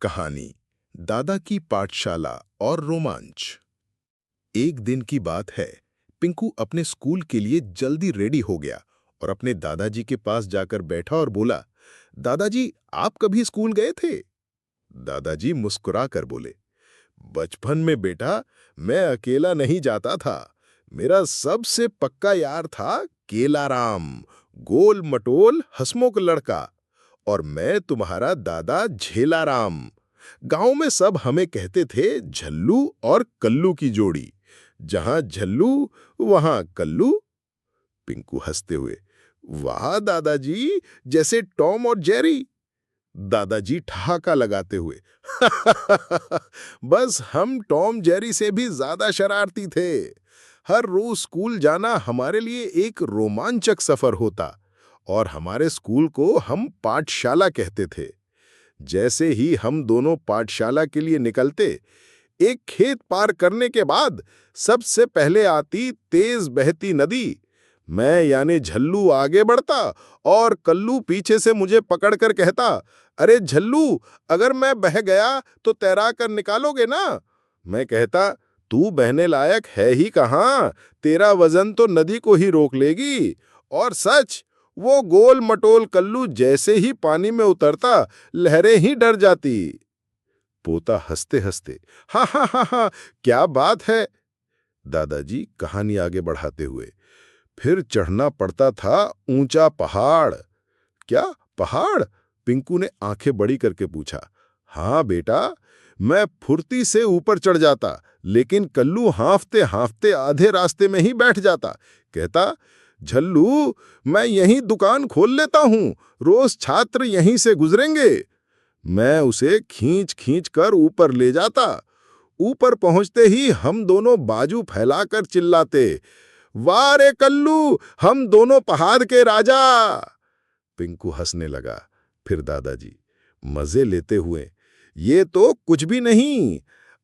कहानी दादा की पाठशाला और रोमांच। एक दिन की बात है। पिंकू अपने स्कूल के लिए जल्दी रेडी हो गया और अपने दादाजी के पास जाकर बैठा और बोला, दादाजी, आप कभी स्कूल गए थे? दादाजी मुस्कुरा कर बोले, बचपन में बेटा, मैं अकेला नहीं जाता था। मेरा सबसे पक्का यार था केलाराम, गोल मटोल हंसमुख लड़का। और मैं तुम्हारा दादा झेलाराम। गांव में सब हमें कहते थे झल्लू और कल्लू की जोड़ी। जहां झल्लू वहां कल्लू। पिंकू हंसते हुए, वाह दादाजी, जैसे टॉम और जेरी। दादाजी ठहाका लगाते हुए, बस हम टॉम जेरी से भी ज्यादा शरारती थे। हर रोज स्कूल जाना हमारे लिए एक रोमांचक सफर होता और हमारे स्कूल को हम पाठशाला कहते थे। जैसे ही हम दोनों पाठशाला के लिए निकलते, एक खेत पार करने के बाद सबसे पहले आती तेज बहती नदी। मैं यानी झल्लू आगे बढ़ता और कल्लू पीछे से मुझे पकड़कर कहता, अरे झल्लू, अगर मैं बह गया तो तैरा कर निकालोगे ना? मैं कहता, तू बहने लायक है ही कहाँ, तेरा वजन तो नदी को ही रोक लेगी। और सच, वो गोल मटोल कल्लू जैसे ही पानी में उतरता, लहरें ही डर जाती। पोता हंसते हंसते, हा हा हा हा, क्या बात है। दादाजी कहानी आगे बढ़ाते हुए, फिर चढ़ना पड़ता था ऊंचा पहाड़। क्या पहाड़? पिंकू ने आंखें बड़ी करके पूछा। हाँ बेटा, मैं फुर्ती से ऊपर चढ़ जाता, लेकिन कल्लू हांफते हांफते आधे रास्ते में ही बैठ जाता। कहता, झल्लू, मैं यहीं दुकान खोल लेता हूं, रोज छात्र यहीं से गुजरेंगे। मैं उसे खींच खींच कर ऊपर ले जाता। ऊपर पहुंचते ही हम दोनों बाजू फैलाकर चिल्लाते, वाह रे कल्लू, हम दोनों पहाड़ के राजा। पिंकू हंसने लगा। फिर दादाजी मजे लेते हुए, ये तो कुछ भी नहीं।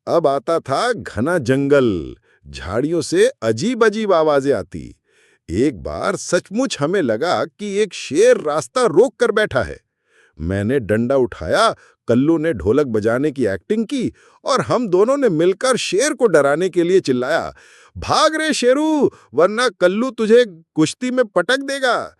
अब आता था घना जंगल, झाड़ियों से अजीब अजीब आवाजें आती। एक बार सचमुच हमें लगा कि एक शेर रास्ता रोक कर बैठा है। मैंने डंडा उठाया, कल्लू ने ढोलक बजाने की एक्टिंग की और हम दोनों ने मिलकर शेर को डराने के लिए चिल्लाया, भाग रे शेरू, वरना कल्लू तुझे कुश्ती में पटक देगा।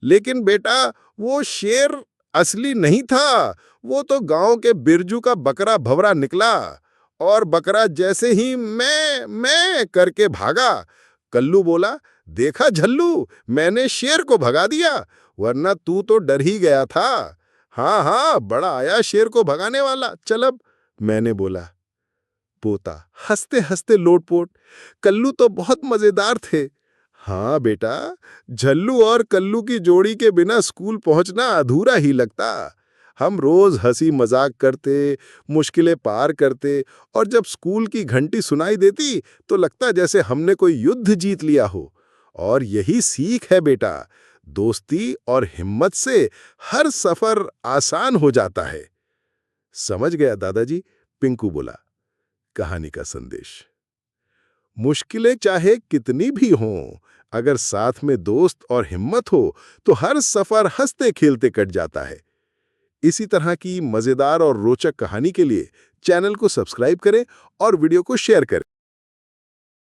लेकिन बेटा, वो शेर असली नहीं था, वो तो गांव के बिरजू का बकरा भवरा निकला। और बकरा जैसे ही मैं करके भागा, कल्लू बोला, देखा झल्लू, मैंने शेर को भगा दिया, वरना तू तो डर ही गया था। हाँ हाँ, बड़ा आया शेर को भगाने वाला, चल अब, मैंने बोला। पोता हंसते हंसते लोटपोट, कल्लू तो बहुत मजेदार थे। हाँ बेटा, झल्लू और कल्लू की जोड़ी के बिना स्कूल पहुंचना अधूरा ही लगता। हम रोज हंसी मजाक करते, मुश्किलें पार करते, और जब स्कूल की घंटी सुनाई देती तो लगता जैसे हमने कोई युद्ध जीत लिया हो। और यही सीख है बेटा, दोस्ती और हिम्मत से हर सफर आसान हो जाता है। समझ गया दादाजी? पिंकू बोला। कहानी का संदेश, मुश्किलें चाहे कितनी भी हों, अगर साथ में दोस्त और हिम्मत हो तो हर सफर हंसते खेलते कट जाता है। इसी तरह की मजेदार और रोचक कहानी के लिए चैनल को सब्सक्राइब करें और वीडियो को शेयर करें।